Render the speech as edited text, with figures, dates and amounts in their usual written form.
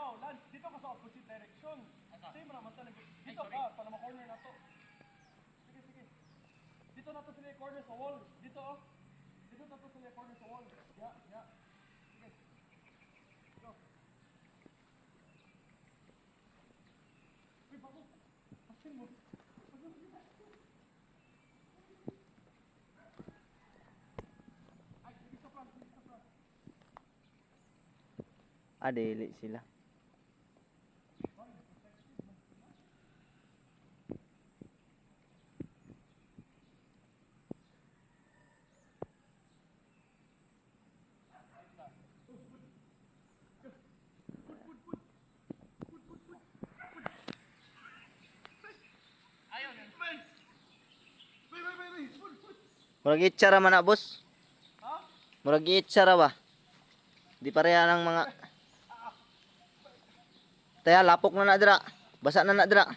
ayaw. Lance, dito ka sa opposite direction. Same naman talaga. Dito ka, para ma-corner na to. Sige, sige. Dito na to sila corner sa wall. Dito oh. Dito na to sila corner sa wall. Yeah, yeah. Sige. Go. Uy, bago. Pasin mo. Ay, sige sa front, sige sa front. Dili sila. Ayaw, man. Wait. Murag itsara man na, boss. Ha? Murag itsara ba? Di pareha ng mga... Taya, lapok na na dira. Basa na na dira.